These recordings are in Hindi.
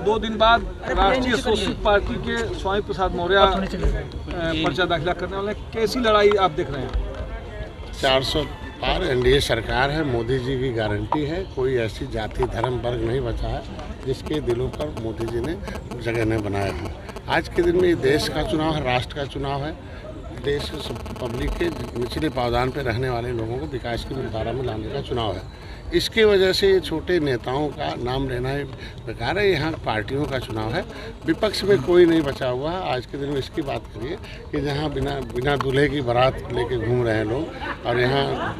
दो दिन बाद राष्ट्रीय सोशलिस्ट पार्टी के स्वामी प्रसाद मौर्य पर्चा दाखिला करने वाले, कैसी लड़ाई आप देख रहे हैं? 400 पार एनडीए सरकार है, मोदी जी की गारंटी है। कोई ऐसी जाति धर्म वर्ग नहीं बचा है जिसके दिलों पर मोदी जी ने जगह नहीं बनाया है। आज के दिन में ये देश का चुनाव है, राष्ट्र का चुनाव है। देश पब्लिक के निचले पावदान पर रहने वाले लोगों को विकास की मुख्यधारा में लाने का चुनाव है। इसकी वजह से ये छोटे नेताओं का नाम लेना ही बेकार है। यहाँ पार्टियों का चुनाव है, विपक्ष में कोई नहीं बचा हुआ है। आज के दिन में इसकी बात करिए कि जहाँ बिना दूल्हे की बारात लेके घूम रहे हैं लोग, और यहाँ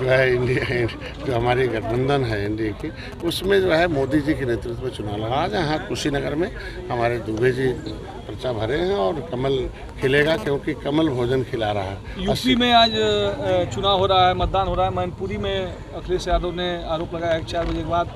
जो है इंडिया जो हमारी गठबंधन है एनडीए की, उसमें जो है मोदी जी के नेतृत्व में चुनाव लड़ा। आज यहाँ कुशीनगर में हमारे दुबे जी पर्चा भरे हैं और कमल खिलेगा, क्योंकि कमल भोजन खिला रहा है। यूपी में आज चुनाव हो रहा है, मतदान हो रहा है। मैनपुरी में अखिलेश यादव ने आरोप लगाया है 4 बजे के बाद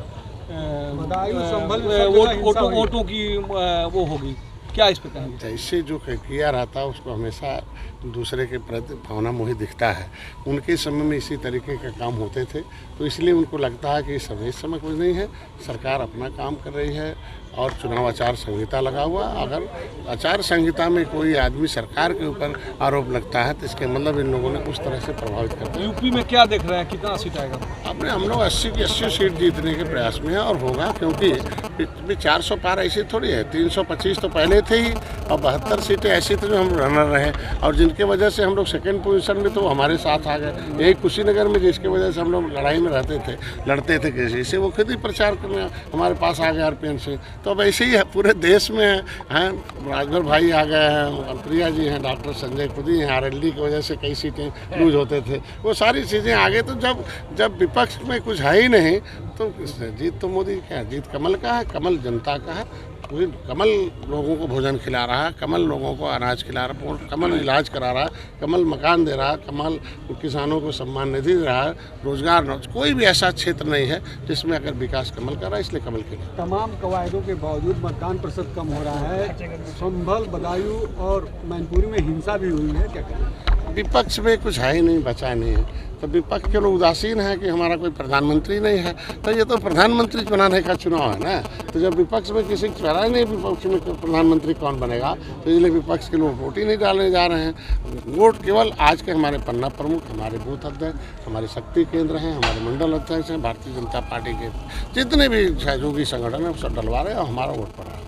वोटों की वो होगी, क्या इस पर कहेंगे? इससे जो किया रहता है उसको हमेशा दूसरे के प्रति भावना मोही दिखता है। उनके समय में इसी तरीके के काम होते थे, तो इसलिए उनको लगता है कि इस समय कुछ नहीं है, सरकार अपना काम कर रही है और चुनाव आचार संहिता लगा हुआ। अगर आचार संहिता में कोई आदमी सरकार के ऊपर आरोप लगता है तो इसके मतलब इन लोगों ने उस तरह से प्रभावित करते हैं। यूपी में क्या देख रहे हैं, कितना सीट आएगा? अपने हम लोग 80 की 80 सीट जीतने के प्रयास में है और होगा, क्योंकि 400 पार ऐसी थोड़ी है। 325 तो पहले थे ही, और 72 सीटें ऐसी थी जो हम रनर रहे, और जिनके वजह से हम लोग सेकेंड पोजीशन में तो हमारे साथ आ गए। यही कुशीनगर में जिसकी वजह से हम लोग लड़ाई में लड़ते थे किसी से, वो खुद ही प्रचार करने हमारे पास आ गए आरपीएन से। तो अब ऐसे ही है, पूरे देश में हैं। राजभर भाई आ गए हैं, प्रिया जी हैं, डॉक्टर संजय खुद ही हैं। आरएलडी की वजह से कई सीटें लूज होते थे, वो सारी चीज़ें आगे। तो जब विपक्ष में कुछ है ही नहीं तो जीत तो मोदी का है, जीत कमल का है, कमल जनता का है। कमल लोगों को भोजन खिला रहा है, कमल लोगों को अनाज खिला रहा है, कमल इलाज करा रहा है, कमल मकान दे रहा है, कमल किसानों को सम्मान निधि दे रहा है, रोजगार कोई भी ऐसा क्षेत्र नहीं है जिसमें अगर विकास कमल कर रहा है, इसलिए कमल खिला। तमाम कवायदों के बावजूद मतदान प्रतिशत कम हो रहा है। संभल, बदायूं और मैनपुरी में हिंसा भी हुई है, क्या करें? विपक्ष में कुछ है ही नहीं, बचा नहीं है। तो विपक्ष के लोग उदासीन है कि हमारा कोई प्रधानमंत्री नहीं है, तो ये तो प्रधानमंत्री बनाने का चुनाव है ना। तो जब विपक्ष में किसी को चुना नहीं, विपक्ष में प्रधानमंत्री कौन बनेगा, तो इसलिए विपक्ष के लोग वोट ही नहीं डालने जा रहे हैं। वोट केवल आज के हमारे पन्ना प्रमुख, हमारे बूथ अध्यक्ष, हमारे शक्ति केंद्र हैं, हमारे मंडल अध्यक्ष हैं, भारतीय जनता पार्टी के जितने भी सहयोगी संगठन हैं सब डलवा रहे हैं और हमारा वोट पड़ा है।